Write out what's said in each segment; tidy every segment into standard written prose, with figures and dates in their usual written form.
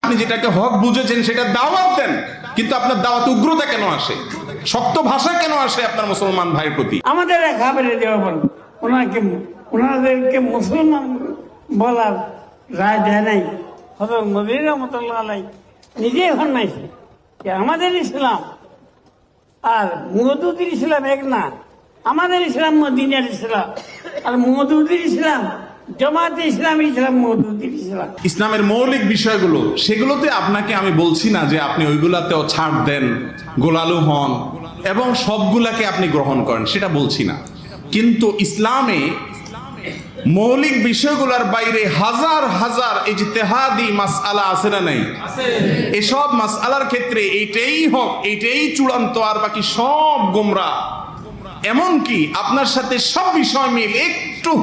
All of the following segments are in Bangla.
আপনি যেটাকে হক বুঝেছেন সেটা দাওয়াত দেন, কিন্তু আপনার দাওয়াতে উগ্রতা কেন আসে, শক্ত ভাষা কেন আসে আপনার মুসলমান ভাইয়ের প্রতি? আমাদের খাবারে দেওয়া বল ওনাদেরকে মুসলমান বলার রায় দেয় নাই। হযরত মদিনা রাহমাতুল্লাহ আলাইহি নিজেই ফরমাইছে যে আমাদের ইসলাম আর মুহাদ্দিসের ইসলাম এক না। আমাদের ইসলাম মদিনার ইসলাম, আর মুহাদ্দিসের ইসলাম জামাতে ইসলামী ইসলাম, মুহাদ্দিসের ইসলাম। ইসলামের মৌলিক বিষয়গুলো সেগুলোতে আপনাকে আমি বলছি না যে আপনি ওইগুলাতেও ছাড় দেন, গোলালু হন এবং সবগুলাকে আপনি গ্রহণ করেন, সেটা বলছি না। কিন্তু ইসলামে মৌলিক বিষয়গুলোর বাইরে হাজার হাজার ইজতিহাদি মাসআলা আছে না নাই? এসব মাসআলার ক্ষেত্রে এইটাই হক, এইটাই চূড়ান্ত, আর বাকি সব গোমরাহ। এমনকি আপনার সাথে সব বিষয় মিল একটু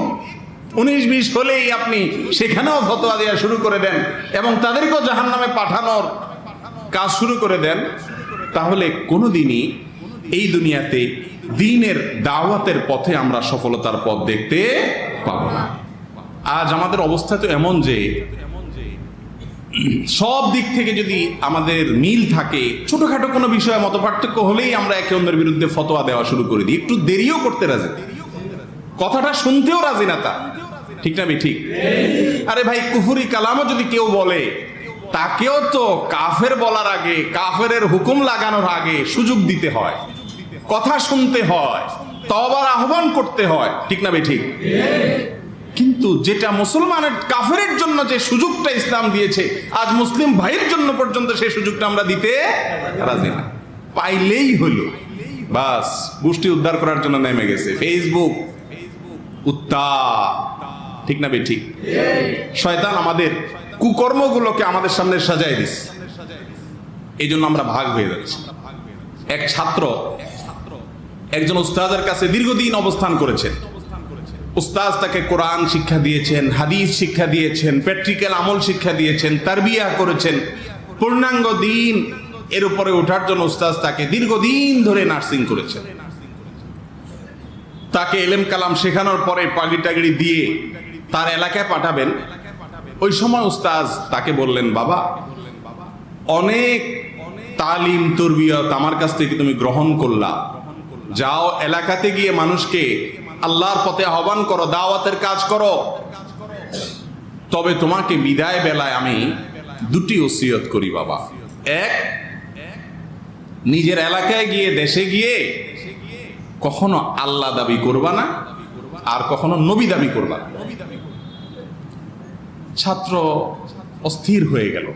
19-20 হলেই আপনি সেখানেও ফতোয়া দেওয়া শুরু করে দেন এবং তাদেরকেও জাহান্নামে পাঠানোর কাজ শুরু করে দেন, তাহলে কোনোদিনই এই দুনিয়াতে দ্বীনের দাওয়াতের পথে আমরা সফলতার পথ দেখতে পাবো না। আজ আমাদের অবস্থা তো এমন যে সব দিক থেকে যদি আমাদের মিল থাকে, ছোটখাটো কোনো বিষয়ে মতপার্থক্য হলেই আমরা একে অন্যের বিরুদ্ধে ফতোয়া দেওয়া শুরু করে দিই, একটু দেরিও করতে রাজি, কথাটা শুনতেও রাজি না তা, ঠিক না? ঠিক। আরে ভাই, কুফরি কালামও যদি কেউ বলে, তাকেও তো কাফের বলার আগে, কাফেরের হুকুম লাগানোর আগে সুযোগ দিতে হয়, কথা শুনতে হয়, তওবার আহ্বান করতে হয়, ঠিক না ঠিক? কিন্তু যেটা মুসলমানের কাফেরের জন্য যে সুযোগটা ইসলাম দিয়েছে, আজ মুসলিম ভাইয়ের জন্য পর্যন্ত সেই সুযোগটা আমরা দিতে রাজি না। পাইলেই হলো বাস, গোষ্ঠী উদ্ধার করার জন্য নেমে গেছে ফেসবুক ঠিক না ঠিক? শয়তান আমাদের কুকর্মগুলোকে আমাদের সামনে সাজায় দিচ্ছে, এই জন্য আমরা ভাগ হয়ে যাচ্ছি। এক ছাত্র একজন উস্তাদের কাছে দীর্ঘদিন অবস্থান করেছেন। উস্তাদ তাকে কোরআন শিক্ষা দিয়েছেন, হাদিস শিক্ষা দিয়েছেন, প্র্যাকটিক্যাল আমল শিক্ষা দিয়েছেন, তারবিয়া করেছেন, পূর্ণাঙ্গ দিন এর উপরে ওঠার জন্য উস্তাদ তাকে দীর্ঘদিন ধরে নার্সিং করেছেন। তাকে এলেম কালাম শেখানোর পরে পাগড়ি টাগড়ি দিয়ে তার এলাকায় পাঠাবেন। ওই সময় উস্তাদ তাকে বললেন, বাবা, অনেক তালিম তরবিয়ত আমার কাছ থেকে তুমি গ্রহণ করলা, যাও এলাকাতে গিয়ে মানুষকে আল্লাহর পথে আহ্বান করো, দাওয়াতের কাজ করো। তবে তোমাকে বিদায় বেলায় আমি দুটি ওসিয়ত করি বাবা। এক, নিজের এলাকায় গিয়ে, দেশে গিয়ে কখনো আল্লাহ দাবি করবা না, আর কখনো নবী দাবি করবা না। ছাত্র অস্থির হয়ে গেল,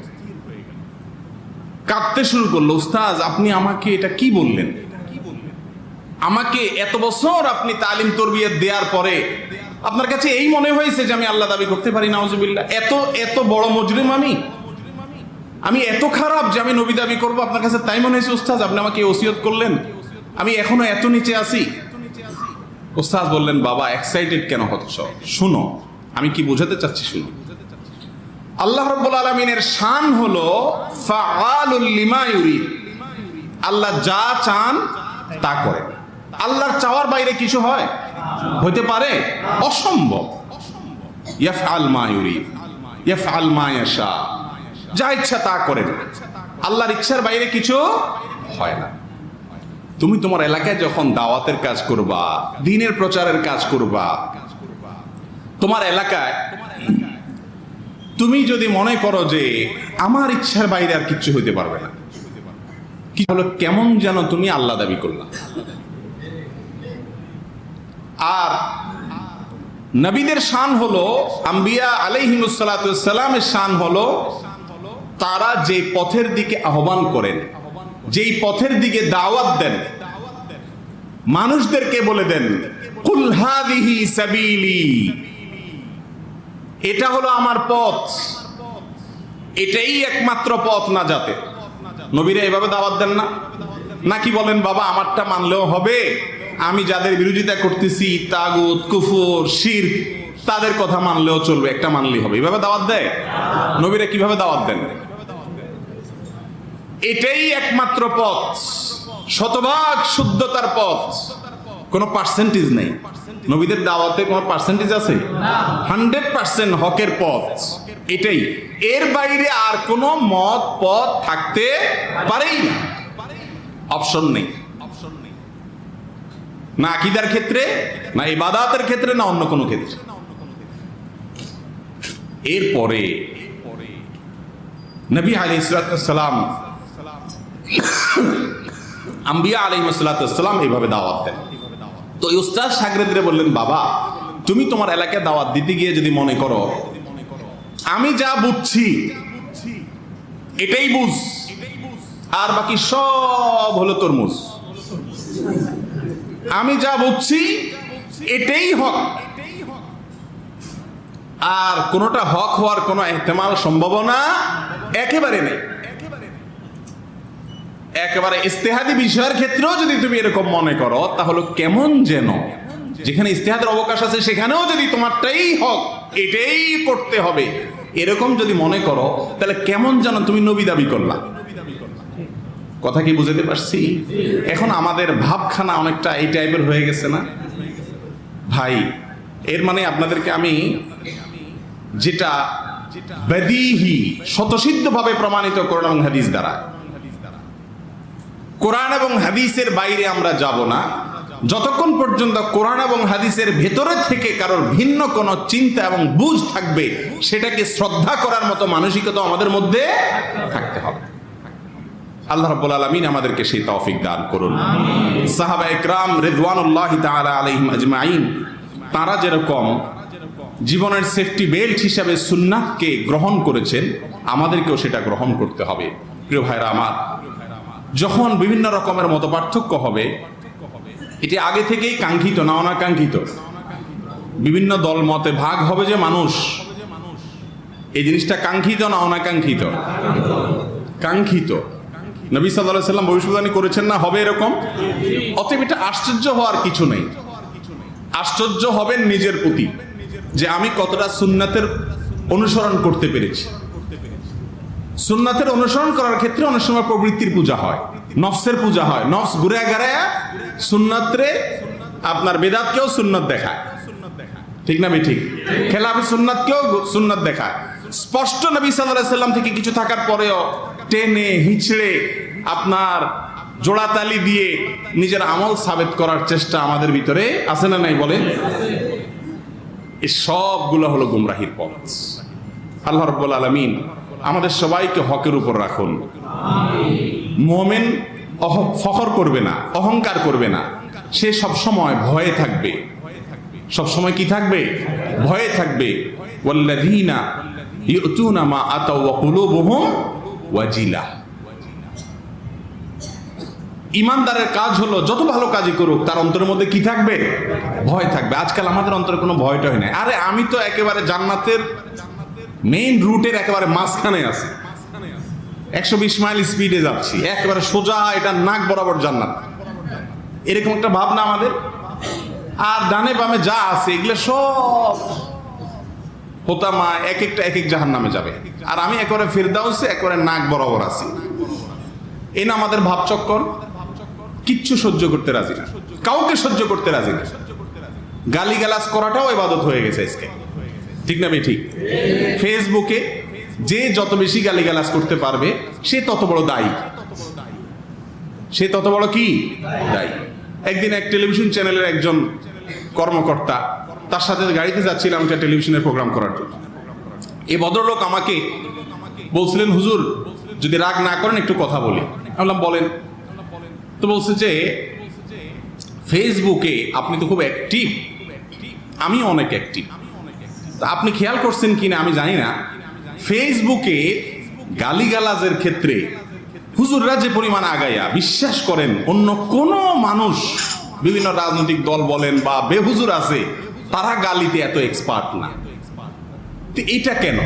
কাঁদতে শুরু করলো। উস্তাদ, আপনি আমাকে এটা কি বললেন? আমাকে এত বছর আপনি তালিম তরবিয়ত দেওয়ার পরে আপনার কাছে এই মনে হয়েছে যে আমি আল্লাহ দাবি করতে পারি? নাউজুবিল্লাহ। এত বড় মুজরিম আমি এত খারাপ যে আমি নবী দাবি করবো? আপনার কাছে তাই মনে হয়েছে উস্তাদ? আপনি আমাকে ওসিয়ত করলেন, আমি এখনো এত নিচে আছি। উস্তাদ বললেন, বাবা, এক্সাইটেড কেন হচ্ছ? শুনো, আমি কি বোঝাতে চাচ্ছি শুনো। আল্লাহ রাব্বুল আলামিনের শান হলো ফাআলুল লিমা ইউরিদ। আল্লাহ যা চান তা করে। আল্লাহর চাওয়ার বাইরে কিছু হয়? হতে পারে? অসম্ভব। ইয়াফআল মা ইউরিদ, ইয়াফআল মা ইয়াশা, যা ইচ্ছা তা করেন। আল্লাহর ইচ্ছার বাইরে কিছু হয় না। তুমি তোমার এলাকায় যখন দাওয়াতের কাজ করবা, দ্বীনের প্রচারের কাজ করবা, তোমার এলাকায় তুমি যদি মনে করো যে আমার ইচ্ছার বাইরে আর কিচ্ছু হইতে পারবে না, কি হলো, কেমন যেন তুমি আল্লাহ দাবি করলা। আর নবীদের শান হলো, আম্বিয়া আলাইহিমুস সালাতু ওয়াস সালামের শান হলো, তারা যে পথের দিকে আহ্বান করেন, যেই পথের দিকে দাওয়াত দেন, মানুষদেরকে বলে দেন, কুল হাযিহি সাবিলি, এটা হলো আমার পথ, এটাই একমাত্র পথ নাজাতের। নবীরা এভাবে দাওয়াত দেন না? নাকি বলেন, বাবা, আমারটা মানলেও হবে, আমি যাদের বিরোধিতা করতেছি, তাগুত, কুফর, শিরক, তাদের কথা মানলেও চলবে, একটা মানলেই হবে, এভাবে দাওয়াত দেয়? নবীরা কিভাবে দাওয়াত দেন? এটাই একমাত্র পথ, শতভাগ শুদ্ধতার পথ, কোনো পার্সেন্টেজ নেই। নবীদের দাওয়াতে কোনো পার্সেন্টেজ আছে? 100% হকের পথ এটাই। এর বাইরে আর কোনো মত পথ থাকতে পারেই না, অপশন নেই। না আকীদার ক্ষেত্রে, না ইবাদতের ক্ষেত্রে, না অন্য কোনো ক্ষেত্রে। এরপরে নবী আলাইহিস সালাম, আম্বিয়া আলাইহিস সালাম এইভাবে দাওয়াত দেন। তো এই উস্তাদ শাগরেদরে বললেন, বাবা তুমি তোমার এলাকায় দাওয়াত দিতে গিয়ে যদি মনে করো আমি যা বুঝছি এটাই বুঝ, আর বাকি সব হলো তরমুজ, আমি যা বুঝছি এটাই হক, আর কোনোটা হক হওয়ার কোনো ইহতিমাল সম্ভাবনা একেবারে নেই। একেবারে ইজতিহাদি বিষয়ের ক্ষেত্রেও যদি তুমি এরকম মনে করো, তাহলে কেমন যেন যেখানে ইজতিহাদের অবকাশ আছে সেখানেও যদি তোমারটাই হক, এটাই করতে হবে, এরকম যদি মনে করো, তাহলে কেমন যেন তুমি নবী দাবি করলা। কথা কি বুঝাতে পারছি? এখন আমাদের ভাবখানা অনেকটা এই টাইপের হয়ে গেছে না ভাই? এর মানে আপনাদেরকে আমি যেটা বেদিহি স্বতঃসিদ্ধভাবে প্রমাণিত কোরআন এবং হাদিস দ্বারা, কোরআন এবং হাদিসের বাইরে আমরা যাব না যতক্ষণ পর্যন্ত কোরআন এবং হাদিসের ভেতরে থেকে কারোর ভিন্ন কোনো চিন্তা এবং বুঝ থাকবে, সেটাকে শ্রদ্ধা করার মতো মানসিকতা আমাদের মধ্যে থাকতে হবে। আল্লাহ রাব্বুল আলামিন আমাদেরকে সেই তৌফিক দান করুন। সাহাবা ইকরাম রিদওয়ানুল্লাহি তাআলা আলাইহিম আজমাইন, তারা যেরকম জীবনের সেফটি বেল্ট হিসাবে সুন্নাতকে গ্রহণ করেছেন, আমাদেরকেও সেটা গ্রহণ করতে হবে। প্রিয় ভাইরা আমার, যখন বিভিন্ন রকমের মতপার্থক্য হবে, এটি আগে থেকেই কাঙ্ক্ষিত না অনাকাঙ্ক্ষিত? বিভিন্ন দল মতে ভাগ হবে যে মানুষ, এই জিনিসটা কাঙ্ক্ষিত না অনাকাঙ্ক্ষিত? কাঙ্ক্ষিত। নবী সাল্লাল্লাহু আলাইহি ওয়াসাল্লাম ভবিষ্যদ্বাণী করেছেন না হবে এরকম? অতএব এটা আশ্চর্য হওয়ার কিছু নেই। আশ্চর্য হবেন নিজের প্রতি, যে আমি কতটা সুন্নাতের অনুসরণ করতে পেরেছি। সুন্নাতের অনুসরণ করার ক্ষেত্রে অনেক সময় প্রবৃত্তির পূজা হয়, নফসের পূজা হয়। নফস ঘুরে গাড়ায় সুন্নাতরে আপনার বেদাতকেও সুন্নাত দেখায়, ঠিক না? ঠিক। খেলাফে সুন্নাতকেও সুন্নাত দেখায়। স্পষ্ট নবী সাল্লাল্লাহু আলাইহি ওয়াসাল্লাম থেকে কিছু থাকার পরেও টেনে হিচড়ে আপনার জোড়াতালি দিয়ে নিজের আমল সাবেত করার চেষ্টা আমাদের ভিতরে আছে না নাই বলেন? এই সবগুলো হলো গুমরাহির পথ। আল্লাহ রাব্বুল আলামিন আমাদের সবাইকে হকের উপর রাখুন। মুমিন ফখর করবে না, অহংকার করবে না, সে সব সময় ভয়ে থাকবে। সব সময় কি থাকবে? ভয়ে থাকবে। ওয়াল্লাযীনা ইউতুনা মা আতাও ওয়া কুলুবুহুম ওয়াজিলা। ইমানদারের কাজ হলো যত ভালো কাজই করুক, তার অন্তরের মধ্যে কি থাকবে? ভয় থাকবে। আজকাল আমাদের অন্তরে কোনো ভয়টা হয় না। আরে আমি তো একেবারে জান্নাতের মেইন রুটের একেবারে মাঝখানে আছি, 120 মাইল স্পিডে যাচ্ছি, একেবারে সোজা, এটা নাক বরাবর জান্নাত, এরকম একটা ভাবনা আমাদের। আর ডানে বামে যা আছে এগুলো সব হোতামা, এক একটা এক এক জাহান্নামে যাবে, আর আমি একেবারে ফিরদাউসে একেবারে নাক বরাবর আছি। এই না আমাদের ভাবচক্কর। কিচ্ছু সহ্য করতে রাজি না, কাউকে সহ্য করতে রাজি না। গালিগালাজ করাটাও ইবাদত হয়ে গেছে আজকে, ঠিক না? ঠিক। ফেসবুকে যে যত বেশি গালিগালাজ করতে পারবে সে তত বড় দায়ী, সে তত বড় কি দায়ী। একদিন এক টেলিভিশন চ্যানেলের একজন কর্মকর্তা, তার সাথে গাড়িতে যাচ্ছিলাম একটা টেলিভিশনের প্রোগ্রাম করার জন্য। এই ভদ্রলোক আমাকে বলছিলেন, হুজুর যদি রাগ না করেন একটু কথা বলি। আমি বললাম বলেন। তো বলছে যে ফেসবুকে আপনি তো খুব অ্যাক্টিভ, আমি অনেক অ্যাক্টিভ, তা আপনি খেয়াল করছেন কিনা আমি জানি না, ফেসবুকে গালিগালাজের ক্ষেত্রে হুজুররা যে পরিমাণ আগাইয়া, বিশ্বাস করেন অন্য কোনো মানুষ, বিভিন্ন রাজনৈতিক দল বলেন বা বেহুজুর আছে, তারা গালিতে এত এক্সপার্ট না। তো এইটা কেন?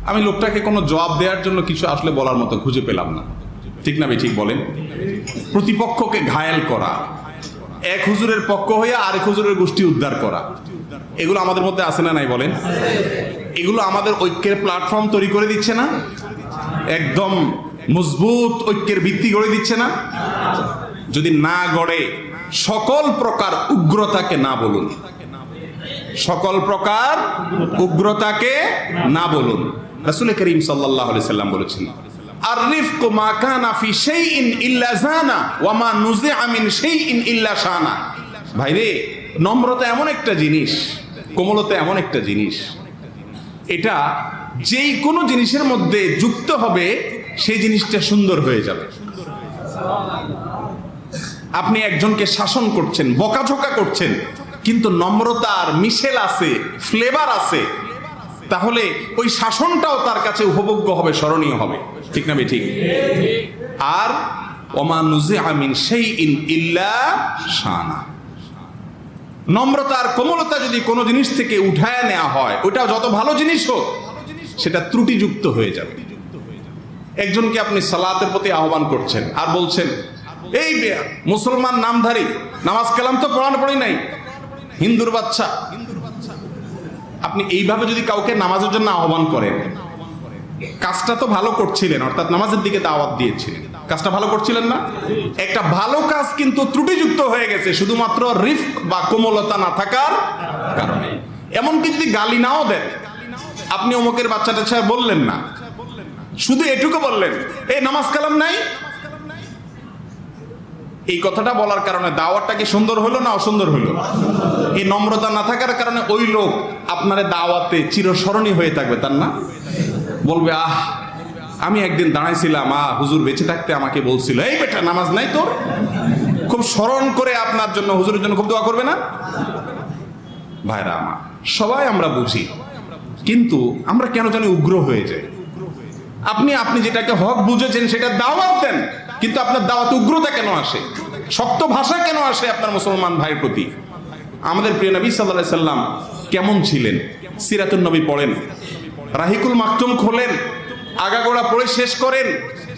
আমি লোকটাকে কোনো জবাব দেওয়ার জন্য কিছু আসলে বলার মতো খুঁজে পেলাম না, ঠিক না? ঠিক বলেন। প্রতিপক্ষকে ঘায়েল করা, এক হুজুরের পক্ষ হইয়া আরেক হুজুরের গোষ্ঠী উদ্ধার করা, এগুলো আমাদের মধ্যে আছে না নাই বলেন? এগুলো আমাদের ঐক্যের প্ল্যাটফর্ম তৈরি করে দিচ্ছে না? একদম মজবুত ঐক্যের ভিত্তি গড়ে দিচ্ছে না? যদি না গড়ে সকল প্রকার উগ্রতাকে না বলুন, সকল প্রকার উগ্রতাকে না বলুন। রাসূল করিম সাল্লাল্লাহু আলাইহি সাল্লাম বলেছেন, আর-রিফকু মা কানা ফি শাইইন ইল্লা জানা ওয়া মা নুজিআ মিন শাইইন ইল্লা শানা। ভাইরে, নম্রতা এমন একটা জিনিস, কোমলতা এমন একটা জিনিস, এটা যেই কোনো জিনিসের মধ্যে যুক্ত হবে সেই জিনিসটা সুন্দর হয়ে যাবে। আপনি একজনকে শাসন করছেন, বকাঝকা করছেন, কিন্তু নম্রতার মিশেল আছে, ফ্লেভার আছে, তাহলে ওই শাসনটাও তার কাছে উপভোগ্য হবে, স্মরণীয় হবে। ঠিক না ঠিক? আর ওমা নুজিআ মিন শাইইন ইল্লা শানা, নম্রতা আর কোমলতা যদি কোনো জিনিস থেকে উঠায় নেওয়া হয়, ওটা যত ভালো জিনিস হোক, সেটা ত্রুটিযুক্ত হয়ে যাবে। একজনকে আপনি সালাতের প্রতি আহ্বান করছেন আর বলছেন, এই মুসলমান নামধারী, নামাজ কালাম তো পড়ি নাই, হিন্দুর বাচ্চা। আপনি এইভাবে যদি কাউকে নামাজের জন্য আহ্বান করেন, কাজটা তো ভালো করছিলেন, অর্থাৎ নামাজের দিকে দাওয়াত দিয়েছিলেন, কাজটা ভালো করছিলেন না? একটা ভালো কাজ কিন্তু ত্রুটিযুক্ত হয়ে গেছে শুধুমাত্র রিফক বা কোমলতা না থাকার কারণে। এমনকি যদি গালি নাও দেন, আপনি অমুকের বাচ্চাটা ছাড়া বললেন না, শুধু এটুকু বললেন, এই নামাজ কালাম নাই, এই কথাটা বলার কারণে দাওয়াতটা কি সুন্দর হলো না অসুন্দর হলো? এই নম্রতা না থাকার কারণে ওই লোক আপনার দাওয়াতে চিরস্মরণীয় হয়ে থাকবে, তার না? বলবে, আহ, আমি একদিন দাঁড়াইছিলাম, হুজুর বেঁচে থাকতে আমাকে বলছিল, এই বেটা নামাজ নাই তোর, খুব স্মরণ করে আপনার জন্য, হুজুরের জন্য খুব দোয়া করবে না? ভাইরা আমার, সবাই আমরা বুঝি, কিন্তু আমরা কেন জানি উগ্র হয়ে যাই। আপনি যেটাকে হক বুঝেছেন সেটা দাওয়াত দেন, কিন্তু আপনার দাওয়াতে উগ্রতা কেন আসে, শক্ত ভাষা কেন আসে আপনার মুসলমান ভাইয়ের প্রতি? আমাদের প্রিয় নবী সাল্লাল্লাহু আলাইহি সাল্লাম কেমন ছিলেন? সিরাতুন নবী পড়েন, রাহিকুল মাকতুম খোলেন, আগাগোড়া পড়ে শেষ করেন,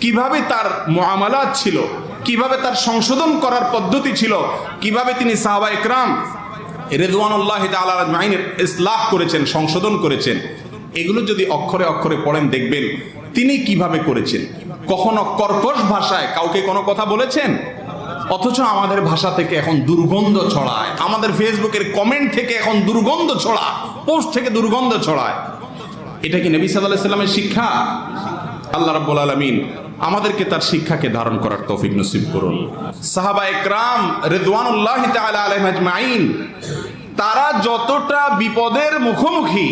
কিভাবে তার মুআমালাত ছিল, কিভাবে তার সংশোধন করার পদ্ধতি ছিল, কিভাবে তিনি সাহাবা ইকরাম রিদওয়ানুল্লাহি তাআলা আজমাইনের ইসলাহ করেছেন, সংশোধন করেছেন। এগুলো যদি অক্ষরে অক্ষরে পড়েন, দেখবেন তিনি কিভাবে করেছেন। কখনো কর্কশ ভাষায় কাউকে কোনো কথা বলেছেন? অথচ আমাদের ভাষা থেকে এখন দুর্গন্ধ ছড়ায়, আমাদের ফেসবুকের কমেন্ট থেকে এখন দুর্গন্ধ ছড়ায়, পোস্ট থেকে দুর্গন্ধ ছড়ায়। এটা কি নবী সাল্লাল্লাহু আলাইহি সাল্লামের শিক্ষা? আল্লাহ রাব্বুল আলামিন আমাদেরকে তার শিক্ষাকে ধারণ করার তৌফিক নসিব করুন। সাহাবা ইকরাম রিদওয়ানুল্লাহি তাআলা আলাইহিম আজমাইন, তারা যতটা বিপদের মুখোমুখি,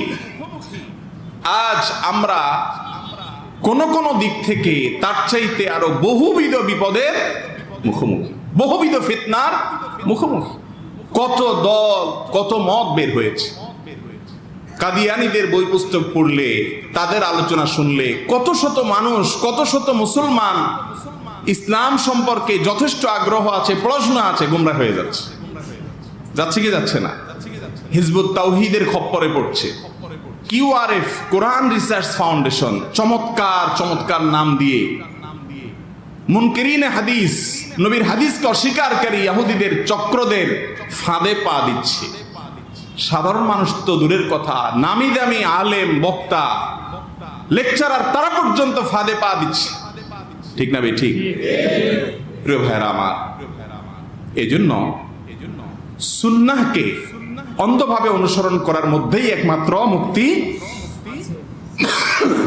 আজ আমরা কোন কোন দিক থেকে তার চাইতে আরো বহুবিধ বিপদের মুখোমুখি, বহুবিধ ফিতনার মুখোমুখি। কত দল, কত মত বের হয়েছে। কাদিয়ানীদের বই পুস্তক পড়লে, তাদের আলোচনা শুনলে, কত শত মানুষ, কত শত মুসলমান ইসলাম সম্পর্কে যথেষ্ট আগ্রহ আছে, পড়াশোনা আছে, গুমরাহ হয়ে যাচ্ছে। যাচ্ছে কি যাচ্ছে না? হিজবুত তাওহীদের খপ্পরে পড়ছে। QRF, কোরআন রিসার্চ ফাউন্ডেশন, চমৎকার চমৎকার নাম দিয়ে মুনকিরিনে হাদিস, নবীর হাদিসকে অস্বীকারী ইহুদিদের চক্রদের ফাঁদে পা দিচ্ছে। সাধারণ মানুষ তো দূরের কথা, নামি দামি আলেম, বক্তা, লেকচারার, তারা পর্যন্ত ফাঁদে পা দিচ্ছে। ঠিক না ভাই? ঠিক। প্রিয় ভাইরা আমার, এজন্য সুন্নাহকে অন্ধভাবে অনুসরণ করার মধ্যেই একমাত্র মুক্তি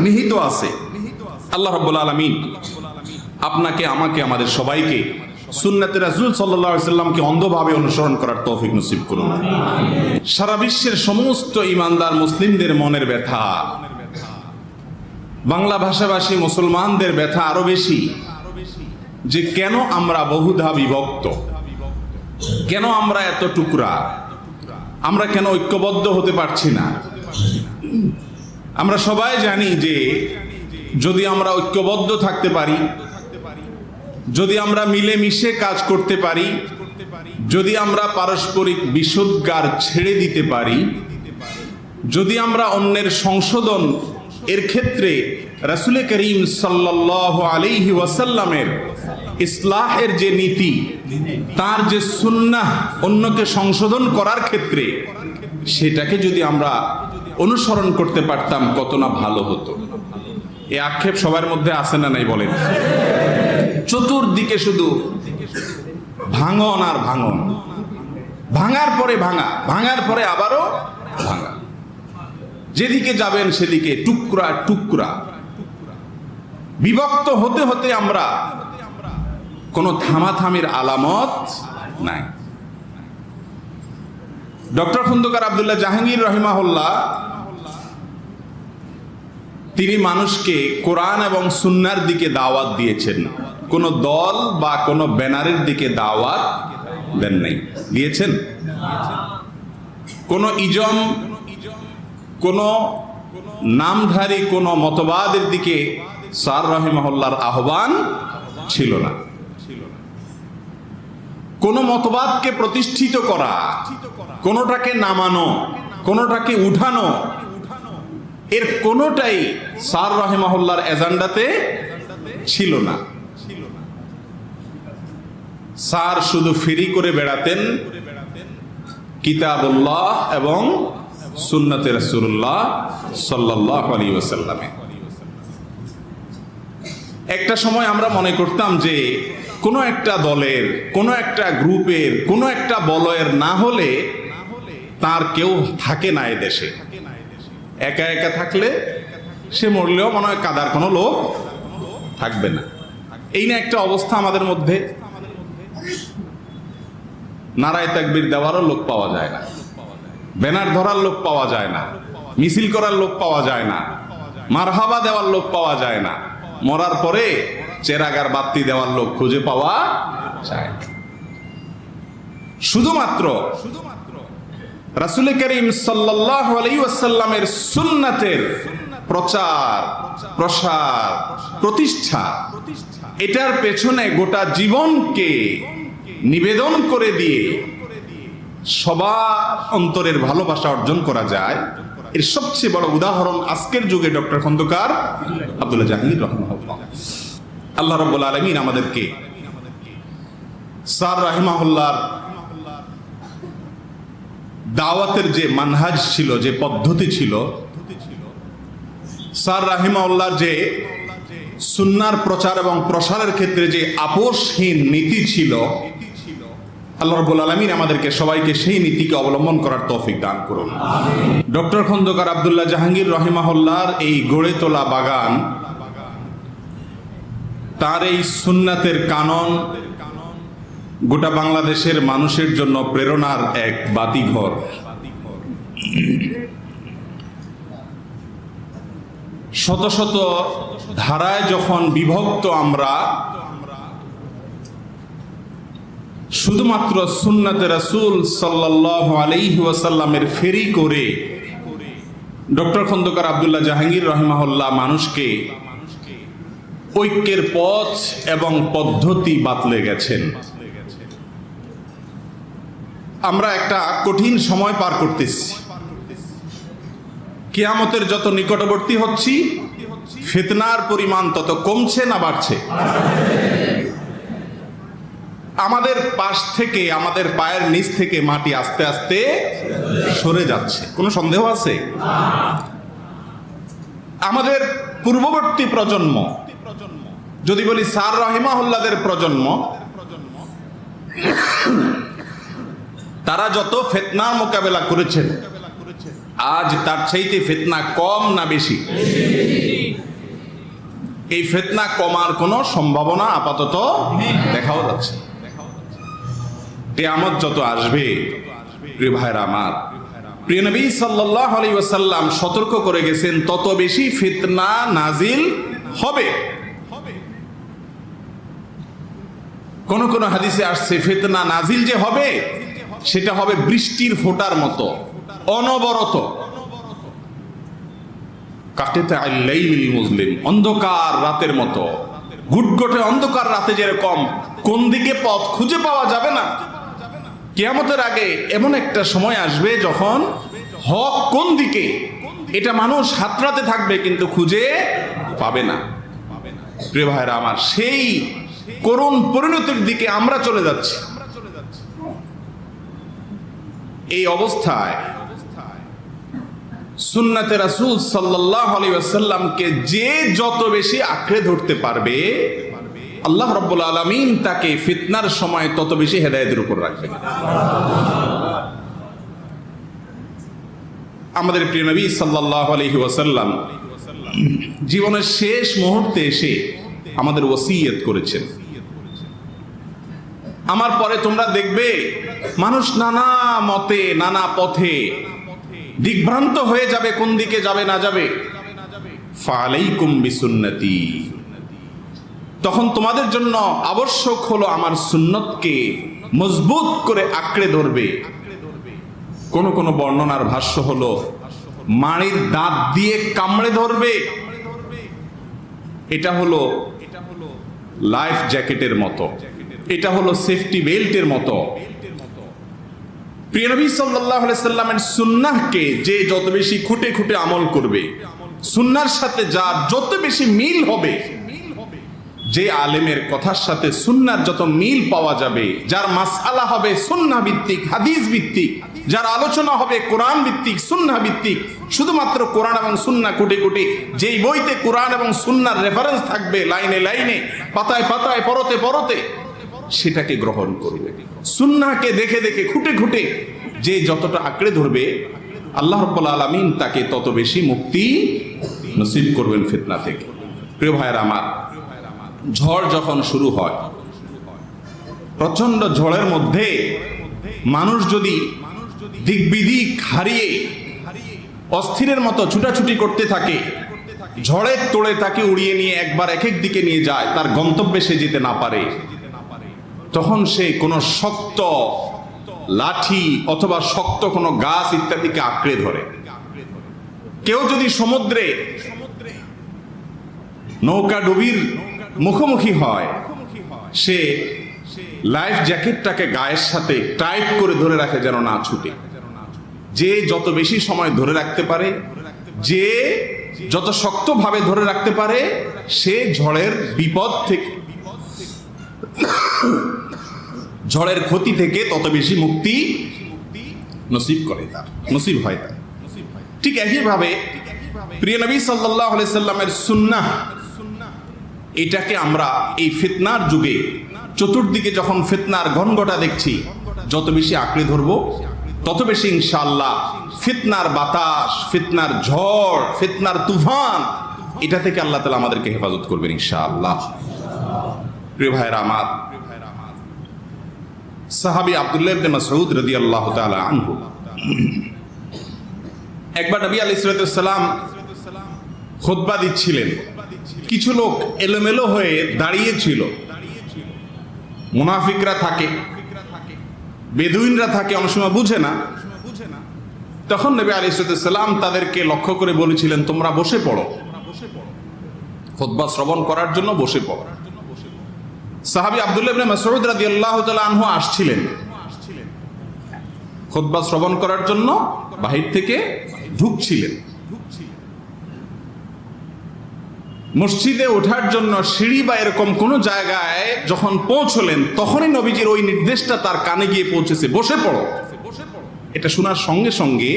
নিহিত আছে। আল্লাহ রাব্বুল আলামিন আপনাকে, আমাকে, আমাদের সবাইকে সুন্নাতে রাসূল সাল্লাল্লাহু আলাইহি সাল্লামকে অন্ধভাবে অনুসরণ করার তৌফিক নসিব করুন। সারা বিশ্বের সমস্ত ঈমানদার মুসলিমদের মনের ব্যথা, বাংলা ভাষাভাষী মুসলমানদের ব্যথা আরো বেশি, যে কেন আমরা বহুধা বিভক্ত, কেন আমরা এত টুকরা, আমরা কেন ঐক্যবদ্ধ হতে পারছি না। আমরা সবাই জানি যে যদি আমরা ঐক্যবদ্ধ থাকতে পারি, যদি আমরা মিলেমিশে কাজ করতে পারি, যদি আমরা পারস্পরিক বিসুদ্গার ছেড়ে দিতে পারি, যদি আমরা অন্যের সংশোধন এর ক্ষেত্রে রাসূল করিম সাল্লাল্লাহু আলাইহি ওয়াসাল্লামের ইসলাহের যে নীতি, তার যে সুন্নাহ অন্যকে সংশোধন করার ক্ষেত্রে, সেটাকে যদি আমরা অনুসরণ করতে পারতাম কত না ভালো হতো। এই আক্ষেপ সবার মধ্যে আছে না নাই বলেন? চতুর্দিকে শুধু ভাঙন আর ভাঙন, ভাঙার পরে ভাঙা, ভাঙার পরে আবারও ভাঙা, যেদিকে যাবেন সেদিকে টুকরা টুকরা, বিভক্ত হতে হতে আমরা কোনো থামাথামির আলামত নাই। ডক্টর খন্দকার আব্দুল্লাহ জাহাঙ্গীর রহিমাহুল্লাহ তিনি মানুষকে কোরআন এবং সুন্নাহর দিকে দাওয়াত দিয়েছেন, কোন দল বা কোন ব্যানারের দিকে দাওয়াত দেন নাই। দিয়েছেন? কোন ইজম, কোন নামধারী কোন মতবাদের দিকে স্যার রহিমাহুল্লাহর আহ্বান ছিল না। কোন মতবাদকে প্রতিষ্ঠিত করা, কোনটাকে নামানো, কোনটাকে উঠানো, এর কোনটাই স্যার রহিমাহুল্লাহর এজেন্ডাতে ছিল না। স্যার শুধু ফেরি করে বেড়াতেন কিতাবুল্লাহ এবং সুন্নতে রাসূলুল্লাহ সাল্লাল্লাহু আলাইহি ওয়াসাল্লামে। একটা সময় আমরা মনে করতাম যে কোনো একটা দলের, কোনো একটা গ্রুপের, কোনো একটা বলয়ের না হলে তার কেউ থাকে না এ দেশে। একা একা থাকলে সে মরলেও মনে হয় কাদার কোনো লোক থাকবে না। এই না একটা অবস্থা আমাদের মধ্যে। নারায়ে তাকবীর দেওয়ারও লোক পাওয়া যায় না, ব্যানার ধরার লোক পাওয়া যায় না, মিছিল করার লোক পাওয়া যায় না, মারহাবা দেওয়ার লোক পাওয়া যায় না, মরার পরে চেরাগার বাতি দেওয়ার লোক খুঁজে পাওয়া যায় না। শুধুমাত্র রাসূল করিম সাল্লাল্লাহু আলাইহি ওয়াসাল্লামের সুন্নাতের প্রচার, প্রসার, প্রতিষ্ঠা, এটার পেছনে গোটা জীবনকে নিবেদন করে দিয়ে সবার অন্তরের ভালোবাসা অর্জন করা যায়। এর সবচেয়ে বড় উদাহরণ আজকের যুগে ডক্টর খন্দকার আব্দুল্লাহ জাহাঙ্গীর রাহিমাহুল্লাহ। আল্লাহ রাব্বুল আলামিন আমাদেরকে স্যার রাহিমাহুল্লাহর দাওয়াতের যে মানহাজ ছিল, যে পদ্ধতি ছিল, স্যার রাহিমাহুল্লাহর যে সুন্নাহর প্রচার এবং প্রসারের ক্ষেত্রে যে আপোষহীন নীতি ছিল, আল্লাহ রাব্বুল আলামিন আমাদেরকে সবাইকে সেই নীতিকে অবলম্বন করার তৌফিক দান করুন। ডক্টর খন্দকার আব্দুল্লাহ জাহাঙ্গীর রহিমাহুল্লাহর এই গড়ে তোলা বাগান, তার এই সুন্নাতের কানন গোটা বাংলাদেশের মানুষের জন্য প্রেরণার এক বাতিঘর। শত শত ধারায় যখন বিভক্ত আমরা, শুধুমাত্র সুন্নাতে রাসূল সাল্লাল্লাহু আলাইহি ওয়াসাল্লামের ফেরি করে ডক্টর খন্দকার আব্দুল্লাহ জাহাঙ্গীর রহিমাহুল্লাহ মানুষকে ঐক্যের পথ এবং পদ্ধতি বাতলে গেছেন। আমরা একটা কঠিন সময় পার করতেছি। কিয়ামতের যত নিকটবর্তী হচ্ছি, ফিতনার পরিমাণ তত কমছে না বাড়ছে? আমাদের পাশ থেকে, আমাদের পায়ের নিচ থেকে মাটি আস্তে আস্তে সরে যাচ্ছে, কোনো সন্দেহ আছে? আমাদের পূর্ববর্তী প্রজন্ম, যদি বলি স্যার রাহিমাহুল্লাহদের প্রজন্ম, তারা যত ফিতনার মোকাবেলা করেছেন, আজ তার চাইতে ফিতনা কম না বেশি? এই ফিতনা কমার কোনো সম্ভাবনা আপাতত দেখাও যাচ্ছে। কিয়ামত যত আসবে, প্রিয় ভাইরা আমার, প্রিয় নবী সাল্লাল্লাহু আলাইহি ওয়াসাল্লাম সতর্ক করে গেছেন, তত বেশি ফিতনা নাজিল হবে। কোন কোন হাদিসে আসছে ফিতনা নাজিল যে হবে, সেটা হবে বৃষ্টির ফোঁটার মতো, অনবরত। কাকেতে আল-লাইলিল মুজলিম, অন্ধকার রাতের মতো, ঘুটঘুটে অন্ধকার রাতে যেরকম কোন দিকে পথ খুঁজে পাওয়া যাবে না, কিয়ামতের আগে এমন একটা সময় আসবে যখন হক কোন দিকে এটা মানুষ হাতড়াতে থাকবে কিন্তু খুঁজে পাবে না। প্রিয় ভাইরা আমার, সেই করুণ পরিণতির দিকে আমরা চলে যাচ্ছি। এই অবস্থায় সুন্নাতে রাসূল সাল্লাল্লাহু আলাইহি ওয়াসাল্লামকে যে যত বেশি আঁকড়ে ধরতে পারবে, আল্লাহ রাব্বুল আলামিন তাকে ফিতনার সময় তত বেশি হেদায়েতের উপর রাখবেন। আমাদের প্রিয় নবী সাল্লাল্লাহু আলাইহি ওয়াসাল্লাম জীবনের শেষ মুহূর্তে এসে আমাদের ওসিয়ত করেছেন, আমার পরে তোমরা দেখবে মানুষ নানা মতে নানা পথে দিগ্ভ্রান্ত হয়ে যাবে, কোন দিকে যাবে না যাবে। ফালাইকুম বিসুন্নতি, তখন তোমাদের জন্য আবশ্যক হলো আমার সুন্নতকে মজবুত করে আঁকড়ে ধরবে। কোন কোন বর্ণনার ভাষ্য হলো মাড়ির দাঁত দিয়ে কামড়ে ধরবে। এটা হলো লাইফ জ্যাকেটের মতো, এটা হলো সেফটি বেল্টের মতো। প্রিয় নবী সাল্লাল্লাহু আলাইহি সাল্লামের সুন্নাহকে যে যত বেশি খুঁটে খুঁটে আমল করবে, সুন্নাহর সাথে যার যত বেশি মিল হবে, যে আলেমের কথার সাথে সুন্নাহর যত মিল পাওয়া যাবে, যার মাসআলা হবে সুন্নাহ ভিত্তিক, হাদিস ভিত্তিক, যার আলোচনা হবে কোরআন ভিত্তিক, সুন্নাহ ভিত্তিক, শুধুমাত্র কোরআন এবং সুন্নাহ কুটে কুটে, যেই বইতে কোরআন এবং সুন্নাহর রেফারেন্স থাকবে লাইনে লাইনে, পাতায় পাতায়, পরতে পরতে, সেটাকে গ্রহণ করবে। সুন্নাহকে দেখে দেখে খুঁটে খুঁটে যে যতটা আঁকড়ে ধরবে, আল্লাহ রাব্বুল আলামিন তাকে তত বেশি মুক্তি নসিব করবেন ফিতনা থেকে। প্রিয় ভাইয়েরা আমার, ঝড় যখন শুরু হয়, প্রচন্ড ঝড়ের মধ্যে মানুষ যদি দিকবিদিক হারিয়ে অস্থিরের মতো ছুটাছুটি করতে থাকে, ঝড়ের তোড়ে তাকে উড়িয়ে নিয়ে একবার এক এক দিকে নিয়ে যায়, তার গন্তব্যে সে যেতে না পারে, তখন সে কোনো শক্ত লাঠি অথবা শক্ত কোনো গাছ ইত্যাদিকে আঁকড়ে ধরে। কেউ যদি সমুদ্রে নৌকা ডুবির মুখোমুখি হয়, সে লাইফ জ্যাকেটটাকে গায়ের সাথে টাইট করে ধরে রাখে যেন না ছুটে। যে যত বেশি সময় ধরে রাখতে পারে, যে যত শক্তভাবে ধরে রাখতে পারে, সে ঝড়ের বিপদ থেকে, ঝড়ের ক্ষতি থেকে তত বেশি মুক্তি নসিব করে, তার নসিব হয় তার। ঠিক একইভাবে প্রিয় নবী সাল্লাল্লাহু আলাইহি সাল্লামের সুন্নাহ, এটাকে আমরা এই ফিতনার যুগে চতুর্দিকে যখন ফিতনার ঘনঘটা দেখছি, যত বেশি আঁকড়ে ধরবো, তত বেশি ইনশাআল্লাহ ফিতনার বাতাস, ফিতনার ঝড়, ফিতনার তুফান, এটা থেকে আল্লাহ তাআলা আমাদেরকে হেফাজত করবেন ইনশাআল্লাহ। প্রিয় ভাইরা আমার, সাহাবী আব্দুল্লাহ ইবনে মাসউদ রাদিয়াল্লাহু তাআলা আনহু একবার নবী আলাইহিস সালাম খুতবা দিচ্ছিলেন, কিছু লোক এলোমেলো হয়ে দাঁড়িয়েছিল। মুনাফিকরা থাকে, বেদুইনরা থাকে, অনেক সময় বুঝে না। তখন নবী আলাইহিস সালাম তাদেরকে লক্ষ্য করে বলেছিলেন, তোমরা বসে পড়ো, খুতবা শ্রবণ করার জন্য বসে পড়ো। সাহাবী আব্দুল্লাহ ইবনে মাসউদ রাদিয়াল্লাহু তাআলা আনহু আসছিলেন খুতবা শ্রবণ করার জন্য, বাহির থেকে ঢুকছিলেন। মসজিদে ওঠার জন্য সিঁড়ি বা এরকম কোন জায়গায় যখন পৌঁছলেন, তখনই নবীজির ওই নির্দেশটা তার কানে গিয়ে পৌঁছেছে, বসে পড়ো। এটা শোনার সঙ্গে সঙ্গে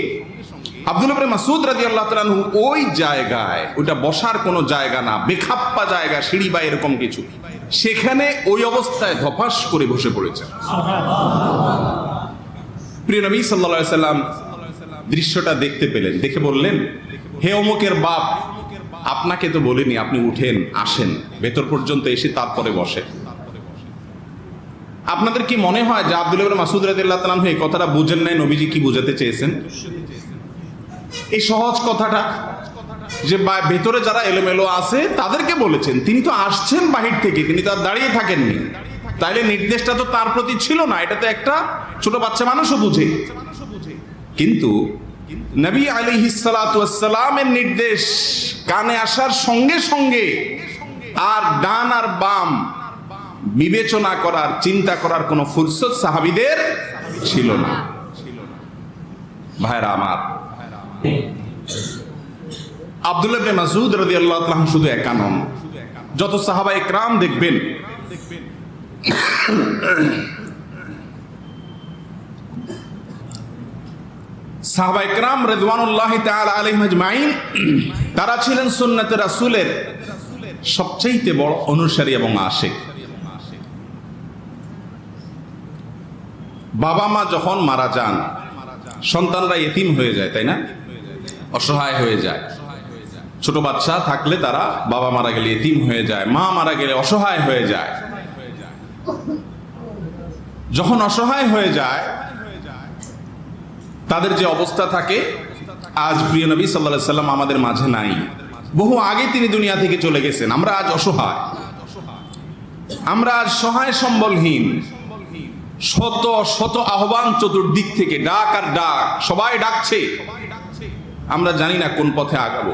আব্দুল্লাহ ইবনে মাসউদ রাদিয়াল্লাহু তাআলা আনহু ওই জায়গায়, ওইটা বসার কোনো জায়গা না, বেখাপ্পা জায়গা, সিঁড়ি বা এরকম কিছু, সেখানে ওই অবস্থায় ধপাস করে বসে পড়েছেন। প্রিয় নবী সাল্লাল্লাহু আলাইহি সাল্লাম দৃশ্যটা দেখতে পেলেন, দেখে বললেন, হে অমুকের বাপ, আপনাকে তো বলিনি, আপনি উঠেন, আসেন, ভেতর পর্যন্ত এসে তারপরে বসেন। আপনাদের কি মনে হয় যে আব্দুল্লাহ ইবনে মাসউদ রাদিয়াল্লাহু তাআলা আনহু এই কথাটা বুঝেন নাই নবীজি কি বোঝাতে চেয়েছেন? এই সহজ কথাটা যে ভেতরে যারা এলোমেলো আছে তাদেরকে বলেছেন, তিনি তো আসছেন বাহির থেকে, তিনি তো আর দাঁড়িয়ে থাকেননি, তাইলে নির্দেশটা তো তার প্রতি ছিল না, এটা তো একটা ছোট বাচ্চা মানুষও বুঝে। কিন্তু নবী আলাইহিস সালাতু ওয়াস সালামের নির্দেশ কানে আসার সঙ্গে সঙ্গে আর ডান আর বাম বিবেচনা করার, চিন্তা করার কোনো ফুরসত সাহাবীদের ছিল না। ভাইরা আমার, আব্দুল্লাহ ইবনে মাসউদ রাদিয়াল্লাহু তাআলা আনহু শুধু একা নন, যত সাহাবা ইকরাম দেখবেন সাহাবা ইকরাম রিদওয়ানুল্লাহি তাআলা আলাইহিম আজমাইন, তারা ছিলেন সুন্নাতে রাসূলের সবচেয়ে বড় অনুসারী এবং আশিক। বাবা মা যখন মারা যান সন্তানরা এতিম হয়ে যায়, তাই না? অসহায় হয়ে যায়। ছোট বাচ্চা থাকলে তারা বাবা মারা গেলে এতিম হয়ে যায়, মা মারা গেলে অসহায় হয়ে যায়। যখন অসহায় হয়ে যায় তাদের যে অবস্থা থাকে, আজ প্রিয় নবী সাল্লাল্লাহু আলাইহি সাল্লাম আমাদের মাঝে নাই, বহু আগে তিনি দুনিয়া থেকে চলে গেছেন। আমরা আজ অসহায়, আমরা আজ সহায় সম্বলহীন। শত শত আহ্বান চতুর্দিক থেকে, ডাক আর ডাক, সবাই ডাকছে, আমরা জানি না কোন পথে আগাবো।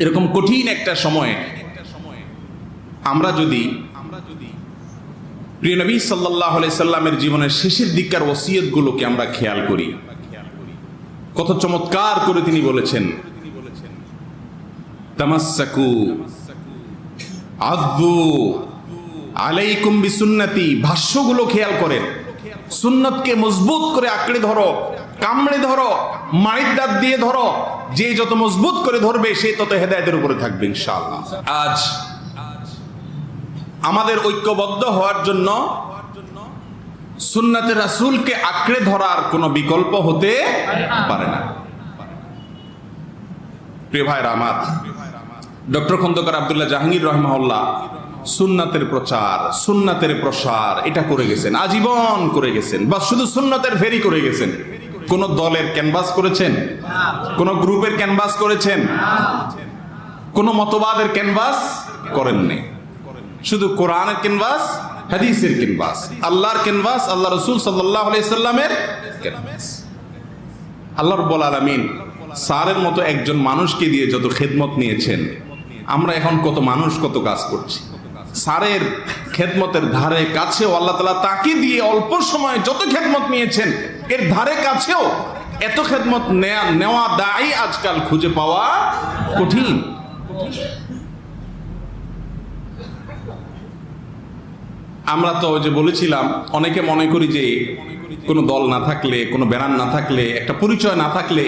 এরকম কঠিন একটা সময়ে আমরা যদি প্রিয় নবী সাল্লাল্লাহু আলাইহি সাল্লামের জীবনের শেষের দিককার ওসিয়তগুলোকে আমরা খেয়াল করি, কত চমৎকার করে তিনি বলেছেন, তামাসসাকু আযু আলাইকুম বিসুন্নতি। ভাষ্যগুলো খেয়াল করেন, সুন্নতকে মজবুত করে আঁকড়ে ধরো, কামড়ে ধরো, মাড়ির দাঁত দিয়ে ধরো। যে যত মজবুত করে ধরবে সে তত হেদায়েতের উপরে থাকবে ইনশাআল্লাহ। আজ আমাদের ঐক্যবদ্ধ হওয়ার জন্য সুন্নাতে রাসূলকে আঁকড়ে ধরার কোনো বিকল্প হতে পারে না। প্রিয় ভাইরা আমার, ডক্টর খন্দকার আব্দুল্লাহ জাহাঙ্গীর রাহিমাহুল্লাহ সুন্নাতের প্রচার, সুন্নাতের প্রসার এটা করে গেছেন, আজীবন করে গেছেন। বা শুধু সুন্নাতের ফেরি করে গেছেন। কোন দলের ক্যানভাস করেছেন? কোন গ্রুপের ক্যানভাস করেছেন? কোন মতবাদের ক্যানভাস করেননি। শুধু কোরআনের ক্যানভাস, হাদিসের ক্যানভাস, আল্লাহর ক্যানভাস, আল্লাহ রাসূল সাল্লাল্লাহু আলাইহি সাল্লামের ক্যানভাস। আল্লাহ রাব্বুল আলামিন স্যারের মতো একজন মানুষকে দিয়ে যত খেদমত নিয়েছেন, আমরা এখন কত মানুষ কত কাজ করছি। স্যারের খেদমতের ধারে কাছেও আল্লাহ তাআলা তাকে দিয়ে অল্প সময়ে যত খেদমত নিয়েছেন, এর ধারে কাছেও এত খেদমত নেওয়া দায়ী আজকাল খুঁজে পাওয়া কঠিন। আমরা তো যে বলেছিলাম, অনেকে মনে করি যে কোনো দল না থাকলে, কোনো ব্যানার না থাকলে, একটা পরিচয় না থাকলে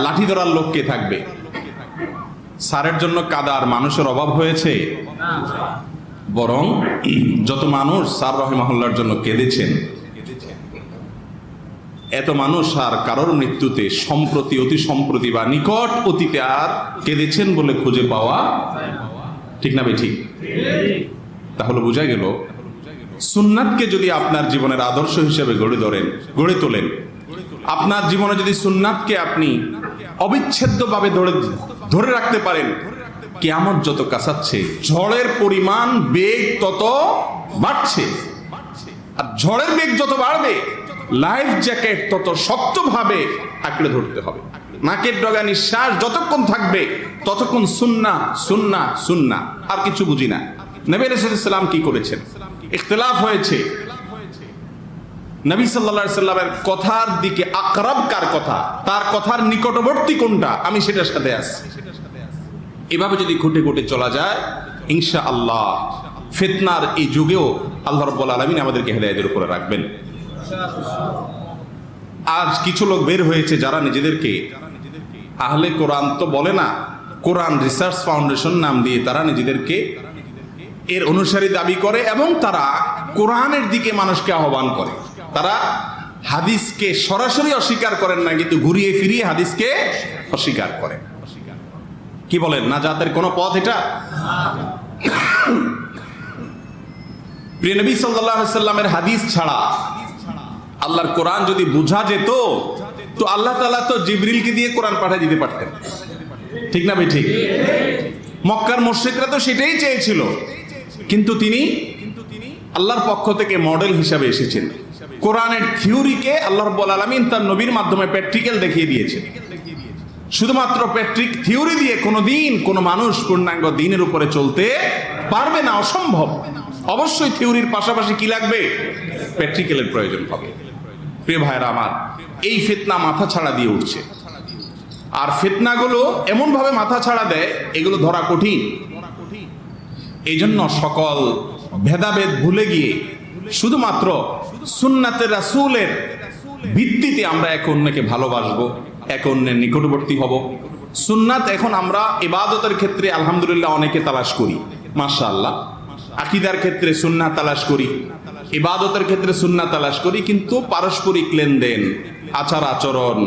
লাঠি ধরার লোক কে থাকবে? স্যারের জন্য কাদার মানুষের অভাব হয়েছে, বরং যত মানুষ স্যার রাহিমাহুল্লাহর জন্য কেঁদেছেন, এত মানুষ আর কারোর মৃত্যুতে সম্প্রতি, অতি সম্প্রতি বা নিকট অতীতে আর কেঁদেছেন বলে খুঁজে পাওয়া ঠিক না ভাই? ঠিক। তাহলে বোঝা গেল, সুন্নাতকে যদি আপনার জীবনের আদর্শ হিসেবে গড়ে তোলেন, আপনার জীবনে যদি সুন্নাতকে আপনি অবিচ্ছেদ্যভাবে ধরে রাখতে পারেন, কিয়ামত যত কাছাচ্ছে ঝড়ের পরিমাণ, বেগ তত বাড়ছে। আর ঝড়ের বেগ যত বাড়বে, লাইফ জ্যাকেট তত শক্তভাবে আঁকড়ে ধরতে হবে। নাকের ডগা নিঃশ্বাস যতক্ষণ থাকবে ততক্ষণ সুন্নাহ সুন্নাহ সুন্নাহ, আর কিছু বুঝি না। নবী আলাইহিস সালাম কি করেছেন? ইখতিলাফ হয়েছে। নবী সাল্লাল্লাহু আলাইহি সাল্লামের কথার দিকে আকরাব কার কথা, তার কথার নিকটবর্তী কোনটা, আমি সেটার সাথে আছি। এভাবে যদি খুঁটে খুঁটে চলা যায়, ইনশাআল্লাহ ফিতনার এই যুগেও আল্লাহ রাব্বুল আলামিন আমাদেরকে হেদায়েতের উপরে রাখবেন। আজ কিছু লোক বের হয়েছে যারা নিজেদেরকে আহলে কোরআন তো বলে না, কোরআন রিসার্চ ফাউন্ডেশন নাম দিয়ে তারা নিজেদেরকে এর অনুসারী দাবি করে, এবং তারা কোরআনের দিকে মানুষকে আহ্বান করে। তারা হাদিসকে সরাসরি অস্বীকার করেন না, কিন্তু ঘুরিয়ে ফিরিয়ে হাদিসকে অস্বীকার করেন। কি বলেন, নাজাতের কোন পথ এটা? প্রিয় নবী সাল্লাল্লাহু আলাইহি সাল্লামের হাদিস ছাড়া আল্লাহর কোরআন যদি বুঝা যেত, তো আল্লাহ তাআলা তো জিবরিলকে দিয়ে কোরআন পাঠিয়ে দিতে পারতেন। ঠিক না ভাই? ঠিক। মক্কার মুশরিকরা তো সেটাই চেয়েছিল, কিন্তু তিনি আল্লাহর পক্ষ থেকে মডেল হিসাবে এসেছেন। কোরআনের থিওরিকে আল্লাহ রাব্বুল আলামিন তার নবীর মাধ্যমে প্র্যাকটিক্যাল দেখিয়ে দিয়েছেন। শুধুমাত্র থিওরি দিয়ে কোনোদিন কোনো মানুষ পূর্ণাঙ্গ দ্বীনের উপরে চলতে পারবে না, অসম্ভব। অবশ্যই থিওরির পাশাপাশি কি লাগবে? প্র্যাকটিক্যালের প্রয়োজন হবে। প্রিয় ভাইরা আমার, এই ফিতনা মাথা ছাড়া দিয়ে উঠছে, আর ফিতনাগুলো এমন ভাবে মাথা ছাড়া দেয়, এগুলো ধরা কঠিন। এই জন্য সকল ভেদাভেদ ভুলে গিয়ে শুধুমাত্র সুন্নাতে রাসূলের ভিত্তিতে আমরা একে অন্যকে ভালোবাসবো, একে অন্যের নিকটবর্তী হব। সুন্নাত এখন আমরা ইবাদতের ক্ষেত্রে আলহামদুলিল্লাহ অনেকে তালাশ করি, মাশাআল্লাহ। আকীদার ক্ষেত্রে সুন্নাত তালাশ করি, ইবাদতের ক্ষেত্রে সুন্নাহ তালাশ করি, কিন্তু পারস্পরিক লেনদেন, আচার আচরণ,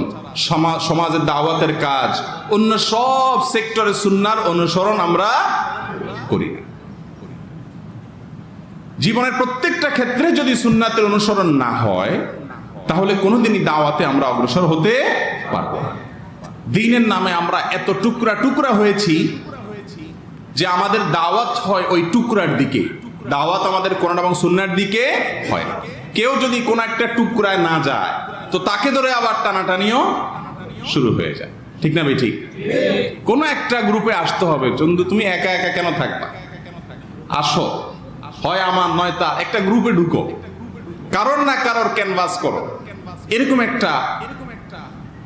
সমাজের দাওয়াতের কাজ, অন্য সব সেক্টরে সুন্নাহর অনুসরণ আমরা করি না। জীবনের প্রত্যেকটা ক্ষেত্রে যদি সুন্নাতের অনুসরণ না হয়, তাহলে কোনোদিনই দাওয়াতে আমরা অগ্রসর হতে পারবো না। দ্বীনের নামে আমরা এত টুকরা টুকরা হয়েছি যে আমাদের দাওয়াত হয় ওই টুকরার দিকে, দাওয়াত আমাদের কোরআন এবং সুন্নাহর দিকে হয় না। কেউ যদি কোনো একটা টুকরায় না যায়, তো তাকে ধরে আবার টানাটানিও শুরু হয়ে যায়, ঠিক না ভাই? ঠিক। কোনো একটা গ্রুপে আসতে হবে। চন্দু, তুমি একা একা কেন থাকবা? আসো, হয় আমার নয় তার, একটা গ্রুপে ঢুকো, কারোর না কারোর ক্যানভাস করো। এরকম একটা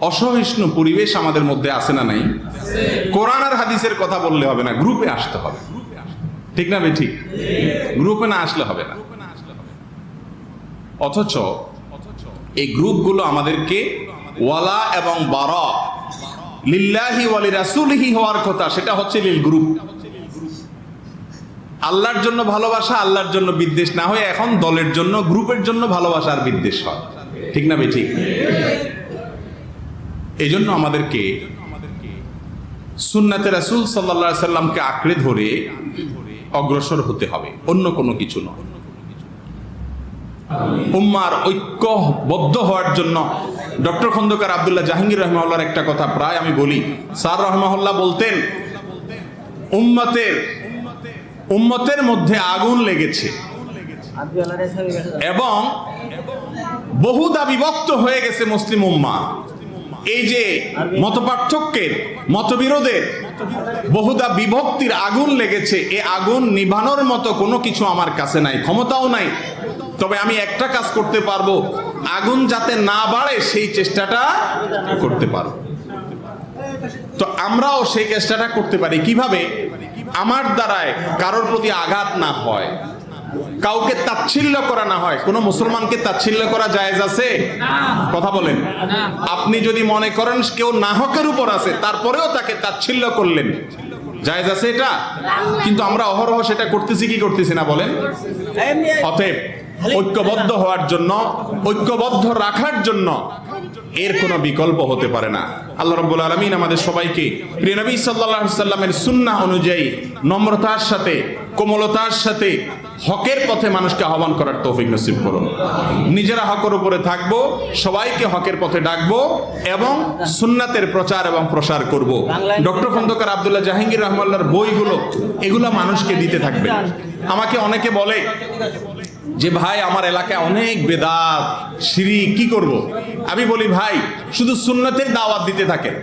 অসহিষ্ণু পরিবেশ আমাদের মধ্যে আছে না নাই? কোরআন আর হাদিসের কথা বললে হবে না, গ্রুপে আসতে হবে, ঠিক না ভাই? ঠিক। গ্রুপে না আসলে হবে না। অথচ এই গ্রুপগুলো আমাদেরকে ওয়ালা এবং বারা লিল্লাহি ওয়া লিরাসূলিহি হওয়ার কথা, সেটা হচ্ছে লিল গ্রুপ। আল্লাহর জন্য ভালোবাসা, আল্লাহর জন্য বিদ্বেষ না হয়ে এখন দলের জন্য, গ্রুপের জন্য ভালোবাসা আর বিদ্বেষ হয়, ঠিক না ভাই? ঠিক। এই জন্য আমাদেরকে সুন্নাতে রাসূল সাল্লাল্লাহু আলাইহি সাল্লামকে আঁকড়ে ধরে অগ্রসর হতে হবে, অন্য কোনো কিছু নয়। উম্মার ঐক্যবদ্ধ হওয়ার জন্য ডক্টর খন্দকার আব্দুল্লাহ জাহাঙ্গীর রহমাহুল্লাহর একটা কথা প্রায় আমি বলি। স্যার রহমাহুল্লাহ বলতেন, উম্মতের মধ্যে আগুন লেগেছে এবং বহুদা বিভক্ত হয়ে গেছে মুসলিম উম্মাহ। এই যে মতপার্থক্যের, মতবিরোধের, বহুদা বিভক্তির আগুন লেগেছে, এ আগুন নিভানোর মতো কোনো কিছু আমার কাছে নাই, ক্ষমতাও নাই। তবে আমি একটা কাজ করতে পারবো, আগুন যাতে না বাড়ে সেই চেষ্টাটা করতে পারবো। তো আমরাও সেই চেষ্টাটা করতে পারি। কিভাবে? আমার দ্বারায় কারোর প্রতি আঘাত না হয়, কাউকে তাচ্ছিল্য করা না হয়। কোন মুসলমানকে তাচ্ছিল্য করা জায়েজ আছে? কথা বলেন। আপনি যদি মনে করেন কেউ নাহকের উপর আছে, তারপরেও তাকে তাচ্ছিল্য করলেন, জায়েজ আছে এটা? কিন্তু আমরা অহরহ সেটা করতেছি কি করতেছি না বলেন? অতএব ঐক্যবদ্ধ হওয়ার জন্য, ঐক্যবদ্ধ রাখার জন্য এর কোনো বিকল্প হতে পারে না। আল্লাহ রাব্বুল আলামিন আমাদের সবাইকে প্রিয় নবী সাল্লাল্লাহু আলাইহি সাল্লামের সুন্নাহ অনুযায়ী নম্রতার সাথে, কোমলতার সাথে হকের পথে মানুষকে আহ্বান করার তৌফিক নসিব করুন। নিজেরা হকের উপরে থাকবো, সবাইকে হকের পথে ডাকবো এবং সুন্নাতের প্রচার এবং প্রসার করব। ডক্টর খন্দকার আব্দুল্লাহ জাহাঙ্গীর রহমাল্লাহর বইগুলো, এগুলো মানুষকে দিতে থাকবে। আমাকে অনেকে বলে যে ভাই আমার এলাকায় অনেক বেদাত, শিরক, কি করব? আমি বলি ভাই শুধু সুন্নাতের দাওয়াত দিতে থাকেন।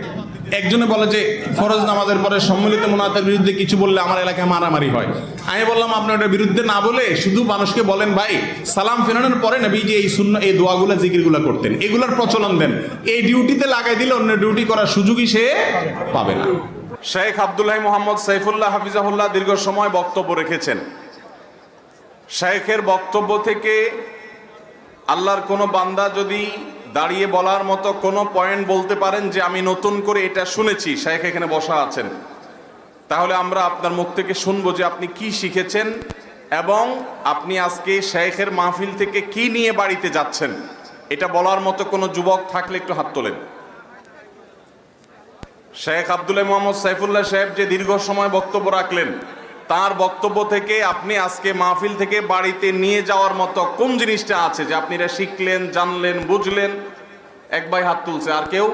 একজনে বলে যে ফরজ নামাজের পরে সম্মিলিত মুনাজাতের বিরুদ্ধে কিছু বললে আমার এলাকায় মারামারি হয়। আমি বললাম আপনি ওটার বিরুদ্ধে না বলে শুধু মানুষকে বলেন ভাই সালাম ফেরানোর পরে নবীজি এই সুন্নাহ, এই দোয়াগুলো, জিকিরগুলো করতেন, এগুলোর প্রচলন দেন। এই ডিউটিতে লাগাই দিলে অন্য ডিউটি করার সুযোগই সে পাবে না। শেখ আব্দুল্লাহ মোহাম্মদ সাইফুল্লাহ হাফিজাহুল্লাহ দীর্ঘ সময় বক্তব্য রেখেছেন। শেখের বক্তব্য থেকে আল্লাহর কোনো বান্দা যদি দাঁড়িয়ে বলার মতো কোনো পয়েন্ট বলতে পারেন যে আমি নতুন করে এটা শুনেছি, শেখ এখানে বসা আছেন, তাহলে আমরা আপনার মুখ থেকে শুনবো যে আপনি কি শিখেছেন এবং আপনি আজকে শেখের মাহফিল থেকে কি নিয়ে বাড়িতে যাচ্ছেন। এটা বলার মতো কোনো যুবক থাকলে একটু হাত তোলেন। শেখ আব্দুল্লাহ মোহাম্মদ সাইফুল্লাহ সাহেব যে দীর্ঘ সময় বক্তব্য রাখলেন, তার বক্তব্য থেকে আপনি আজকে মাহফিল থেকে বাড়িতে নিয়ে যাওয়ার মতো কোন জিনিসটা আছে যে আপনি এটা শিখলেন, জানলেন, বুঝলেন? এক ভাই হাত তুলছে। আর কেউ?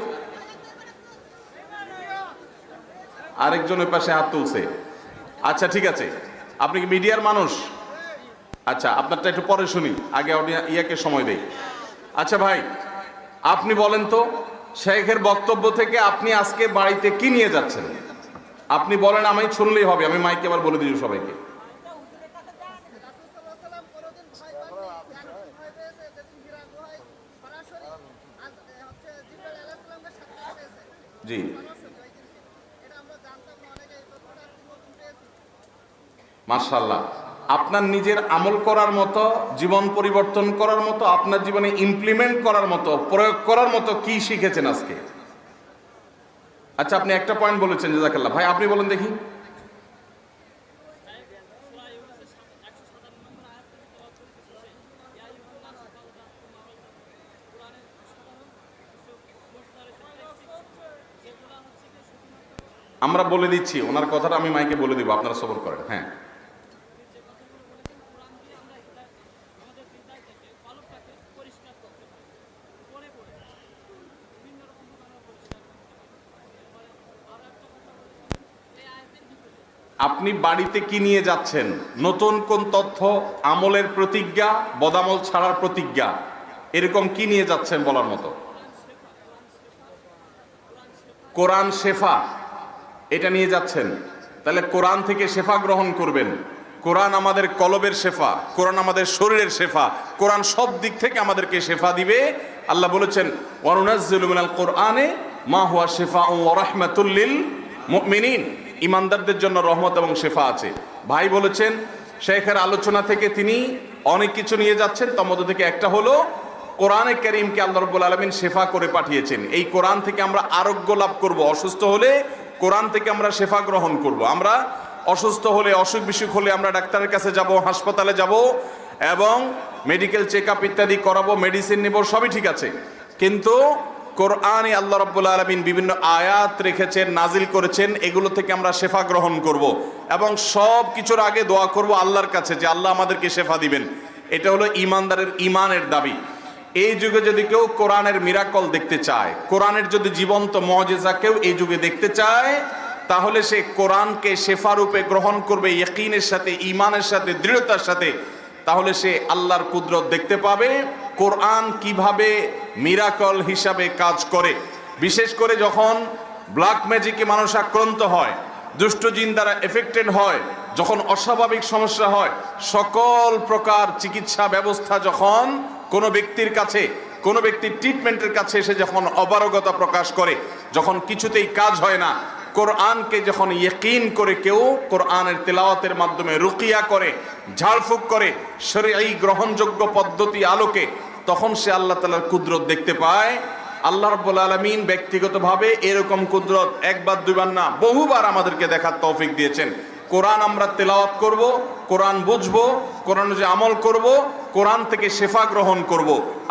আরেকজন ওই পাশে হাত তুলছে। আচ্ছা ঠিক আছে, আপনি কি মিডিয়ার মানুষ? আচ্ছা, আপনারটা একটু পরে শুনি, আগে ইয়াকে সময় দেই। আচ্ছা ভাই, আপনি বলেন তো শেখের বক্তব্য থেকে আপনি আজকে বাড়িতে কি নিয়ে যাচ্ছেন? আপনি বলেন, আমি শুনলেই হবে, আমি মাইকে আবার বলে দিই সবাইকে। জি মাশাআল্লাহ, আপনার নিজের আমল করার মতো, জীবন পরিবর্তন করার মতো, আপনার জীবনে ইমপ্লিমেন্ট করার মতো, প্রয়োগ করার মতো কি শিখেছেন আজকে? আচ্ছা, আপনি একটা পয়েন্ট বলেছেন, জাযাকাল্লাহ। ভাই আপনি বলেন দেখি। আমরা বলে দিচ্ছি, ওনার কথাটা আমি মাইকে বলে দিব, আপনারা সবর করেন। হ্যাঁ, আপনি বাড়িতে কি নিয়ে যাচ্ছেন? নতুন কোন তথ্য, আমলের প্রতিজ্ঞা, বদামল ছাড়ার প্রতিজ্ঞা, এরকম কি নিয়ে যাচ্ছেন বলার মতো? কোরআন শেফা, এটা নিয়ে যাচ্ছেন। তাহলে কোরআন থেকে শেফা গ্রহণ করবেন। কোরআন আমাদের কলবের শেফা, কোরআন আমাদের শরীরের শেফা, কোরআন সব দিক থেকে আমাদেরকে শেফা দিবে। আল্লাহ বলেছেন ওয়ানুনাজ্জিলু মিনাল কোরআনে মা হুয়া শিফাউন ওয়া রাহমাতুল লিল মুমিনিন, ইমানদারদের জন্য রহমত এবং শেফা আছে। ভাই বলেছেন শেখের আলোচনা থেকে তিনি অনেক কিছু নিয়ে যাচ্ছেন, তার মধ্যে থেকে একটা হলো কোরআনে কারীমকে আল্লাহ রাব্বুল আলামিন শেফা করে পাঠিয়েছেন। এই কোরআন থেকে আমরা আরোগ্য লাভ করব। অসুস্থ হলে কোরআন থেকে আমরা শেফা গ্রহণ করব। আমরা অসুস্থ হলে, অসুখ বিসুখ হলে আমরা ডাক্তারের কাছে যাব, হাসপাতালে যাব এবং মেডিকেল চেক আপ ইত্যাদি করাবো, মেডিসিন নেব, সবই ঠিক আছে। কিন্তু কোরআনে আল্লাহ রাব্বুল আলামিন বিভিন্ন আয়াত রেখেছেন, নাজিল করেছেন, এগুলো থেকে আমরা শেফা গ্রহণ করব এবং সব কিছুর আগে দোয়া করব আল্লাহর কাছে যে আল্লাহ আমাদেরকে শেফা দিবেন। এটা হলো ইমানদারের ইমানের দাবি। এই যুগে যদি কেউ কোরআনের মিরাকল দেখতে চায়, কোরআনের যদি জীবন্ত মুজিজা কেউ এই যুগে দেখতে চায়, তাহলে সে কোরআনকে শেফা রূপে গ্রহণ করবে ইয়াকিনের সাথে, ইমানের সাথে, দৃঢ়তার সাথে। তাহলে সে আল্লাহর কুদরত দেখতে পাবে, কোরআন কিভাবে মিরাকল হিসাবে কাজ করে। বিশেষ করে যখন ব্ল্যাক ম্যাজিকে মানুষ আক্রান্ত হয়, দুষ্ট জিন দ্বারা এফেক্টেড হয়, যখন অস্বাভাবিক সমস্যা হয়, সকল প্রকার চিকিৎসা ব্যবস্থা যখন কোনো ব্যক্তির কাছে, কোনো ব্যক্তির ট্রিটমেন্টের কাছে এসে যখন অপারগতা প্রকাশ করে, যখন কিছুতেই কাজ হয় না, কোরআনকে যখন ইয়াকিন করে কেউ কোরআনের তেলাওয়াতের মাধ্যমে রুকিয়া করে, ঝাড়ফুঁক করে শরীয়ী গ্রহণযোগ্য পদ্ধতি আলোকে, তখন সে আল্লাহ তাআলার কুদরত দেখতে পায়। আল্লাহ রাব্বুল আলামিন ব্যক্তিগতভাবে এরকম কুদরত একবার দুইবার না, বহুবার আমাদেরকে দেখার তৌফিক দিয়েছেন। কোরআন আমরা তেলাওয়াত করব, কোরআন বুঝবো, কোরআন যে আমল করব, কোরআন থেকে শেফা গ্রহণ করব।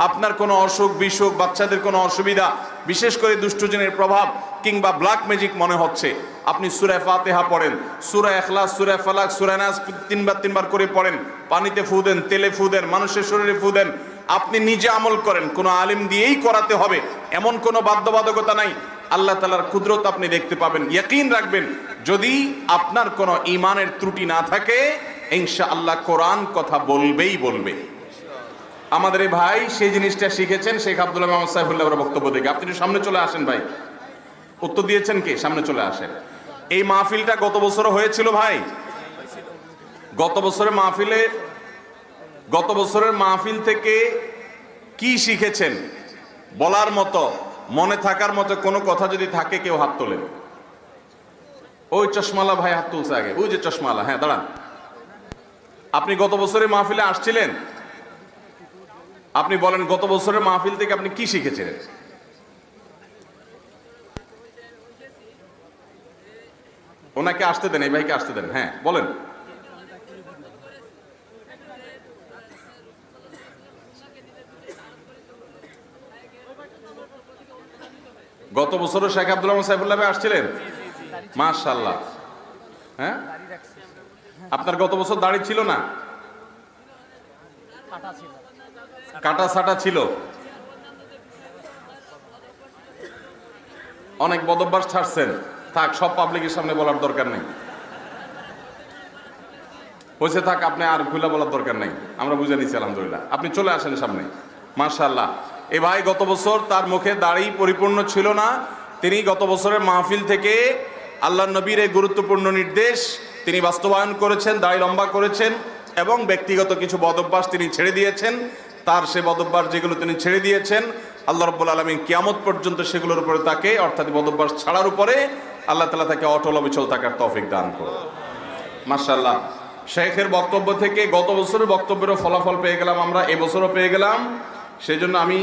আপনার কোনো অসুখ বিসুখ, বাচ্চাদের কোনো অসুবিধা, বিশেষ করে দুষ্টজনের প্রভাব কিংবা ব্ল্যাক ম্যাজিক মনে হচ্ছে, আপনি সূরা ফাতিহা পড়েন, সূরা ইখলাস, সূরা ফালাক, সূরা নাস তিনবার করে পড়েন, পানিতে ফু দেন, তেলে ফু দেন, মানুষের শরীরে ফু দেন, আপনি নিজে আমল করেন, কোনো আলিম দিয়েই করাতে হবে এমন কোনো বাধ্যবাধকতা নাই। আল্লাহ তাআলার কুদরত আপনি দেখতে পাবেন। ইয়াকিন রাখবেন, যদি আপনার কোনো ঈমানের ত্রুটি না থাকে, ইনশাআল্লাহ কোরআন কথা বলবেই বলবে। আমাদের এই ভাই সেই জিনিসটা শিখেছেন শেখ আব্দুল্লাহ মোহাম্মদ সাইফুল্লাহ বক্তব্য থেকে। আপনি একটু সামনে চলে আসেন ভাই। উত্তর দিয়েছেন কে? সামনে চলে আসেন। এই মাহফিলটা গত বছর হয়েছিল ভাই। গত বছরের মাহফিল থেকে কি শিখেছেন বলার মতো, মনে থাকার মতো কোনো কথা যদি থাকে কেউ হাত তোলেন। ওই চশমালা ভাই হাত তুলছে আগে, ওই যে চশমালা, হ্যাঁ দাঁড়ান। আপনি গত বছরের মাহফিলে আসছিলেন, আপনি বলেন গত বছরের মাহফিল থেকে আপনি কি শিখেছিলেন? ওনাকে আসতে দেন, এই ভাইকে আসতে দেন। হ্যাঁ বলেন। গত বছরও শেখ আব্দুল্লাহ সাইফুল্লাহ ভাই আসছিলেন, মাশাআল্লাহ। হ্যাঁ, আপনার গত বছর দাড়ি ছিল না, কাটা ছাটা ছিল, অনেক বদভ্যাস ছাড়ছেন। থাক, সব পাবলিকের সামনে বলার দরকার নেই, হয়েছে থাক, আপনি আর খুলে বলার দরকার নেই, আমরা বুঝে নিচ্ছি আলহামদুলিল্লাহ। আপনি চলে আসেন সামনে, মাশাআল্লাহ। এ ভাই গত বছর তার মুখে দাড়ি পরিপূর্ণ ছিল না, তিনি গত বছরের মাহফিল থেকে আল্লাহ নবীর এই গুরুত্বপূর্ণ নির্দেশ তিনি বাস্তবায়ন করেছেন, দাড়ি লম্বা করেছেন এবং ব্যক্তিগত কিছু বদভ্যাস তিনি ছেড়ে দিয়েছেন। তার সে বদভ্যাস যেগুলো তিনি ছেড়ে দিয়েছেন, আল্লাহ রাব্বুল আলামিন কিয়ামত পর্যন্ত সেগুলোর উপরে তাকে, অর্থাৎ বদভ্যাস ছাড়ার উপরে আল্লাহ তাআলা তাকে অটল অবিচল থাকার তৌফিক দান করুন। মাশাআল্লাহ। শেখের বক্তব্য থেকে গত বছরের বক্তব্যেরও ফলাফল পেয়ে গেলাম আমরা, এবছরও পেয়ে গেলাম। সেই জন্য আমি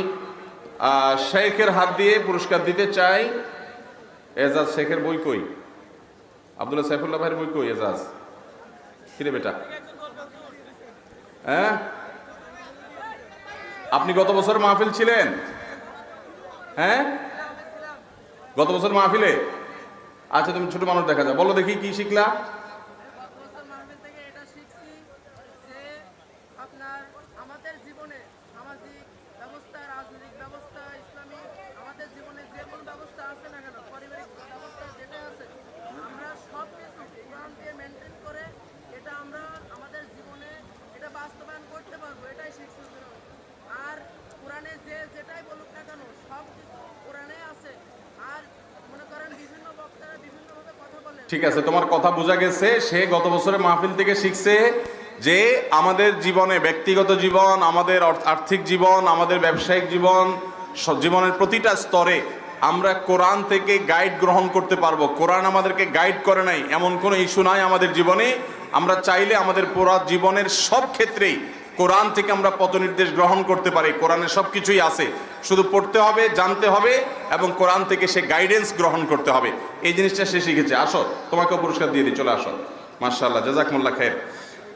শেখের হাত দিয়ে পুরস্কার দিতে চাই। এজাজ শেখের বই কই? আব্দুল্লাহ সাইফুল্লাহ ভাইয়ের বই কই? এজাজ কিরে বেটা, হ্যাঁ আপনি গত বছর মাহফিল ছিলেন? হ্যাঁ গত বছর মাহফিলে আচ্ছা, তুমি ছোট মানুষ দেখা যায়, বলো দেখি কি শিখলা? বছর মাহফিল থেকে এটা শিখছি যে আপনার আমাদের জীবনে সামাজিক ব্যবস্থা, রাজনৈতিক ব্যবস্থা, ইসলামিক আমাদের জীবনে যে কোনো ব্যবস্থা আছে না কেন, পারিবারিক ব্যবস্থা যেটা আছে, আমরা সব কিছু কোরআন দিয়ে মেনটেন করে এটা আমরা আমাদের জীবনে এটা বাস্তবায়ন করতে পারবো, এটাই শিখছি। আর কোরআনে যে যেটাই বলুক না কেন সব কিছু কোরআনে আছে। আর মনে করেন বিভিন্ন বক্তারা বিভিন্নভাবে কথা বলে। ঠিক আছে, তোমার কথা বোঝা গেছে। সে গত বছরের মাহফিল থেকে শিখছে যে আমাদের জীবনে, ব্যক্তিগত জীবন, আমাদের আর্থিক জীবন, আমাদের ব্যবসায়িক জীবন, জীবনের প্রতিটা স্তরে আমরা কোরআন থেকে গাইড গ্রহণ করতে পারবো। কোরআন আমাদেরকে গাইড করে নাই এমন কোনো ইস্যু নাই আমাদের জীবনে। আমরা চাইলে আমাদের পুরো জীবনের সব ক্ষেত্রেই কোরআন থেকে আমরা পথনির্দেশ গ্রহণ করতে পারি। কোরআনে সব কিছুই আছে, শুধু পড়তে হবে, জানতে হবে এবং কোরআন থেকে সে গাইডেন্স গ্রহণ করতে হবে। এই জিনিসটা সে শিখেছে। আসো, তোমাকেও পুরস্কার দিয়ে দিই, চলে আসো। মাশাআল্লাহ, জাযাকুমুল্লাহ খাইর।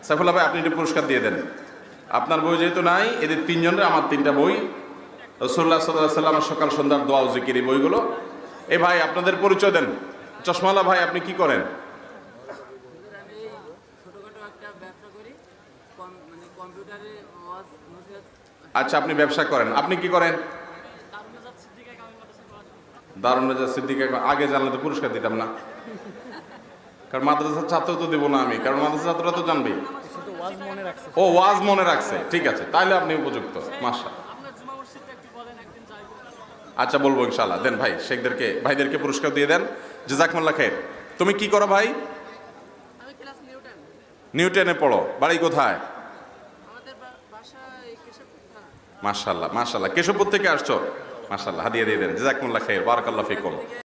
সাইফুল্লাহ ভাই, আপনি একটু পুরস্কার দিয়ে দেন। আপনার বই যেহেতু নাই, এদের তিনজনের আমার তিনটা বই, রাসূলুল্লাহ সাল্লাল্লাহু আলাইহি ওয়াসাল্লামের সকাল সন্ধ্যার দোয়া ও জিকির, এই বইগুলো। এ ভাই, আপনাদের পরিচয় দেন। চশমালা ভাই, আপনি কি করেন? আমি ছোটখাটো একটা ব্যবসা করি, মানে কম্পিউটারে ওয়াজ নসিহত। আচ্ছা, আপনি ব্যবসা করেন। আপনি কি করেন? দারুন রাজা সিদ্দিক। আগে জানলে তো পুরস্কার দিতাম না, কারণ মাদ্রাসার ছাত্র তো দেবো না আমি, কারণ মাদ্রাসার ছাত্ররা তো জানবেই। ও, ওয়াজ মনে রাখছে, ঠিক আছে, তাহলে আপনি উপযুক্ত। মাশাআল্লাহ। আচ্ছা, বলবো ইনশাআল্লাহ। দেন ভাই, শেখদেরকে, ভাইদেরকে পুরস্কার দিয়ে দেন। জাযাকুমুল্লাহ খাইর। তুমি কি করো ভাই? আমি ক্লাস নিউটন। নিউটনে পড়ো। বাড়ি কোথায়? আমাদের বাসা এই কেশবপুর থানা। মাশাআল্লাহ, মাশাআল্লাহ। কেশবপুর থেকে আসছো? মাশাআল্লাহ, হাদিয়া দিয়ে দেন। জাযাকুমুল্লাহ খাইর, বারাকাল্লাহু ফিকুম।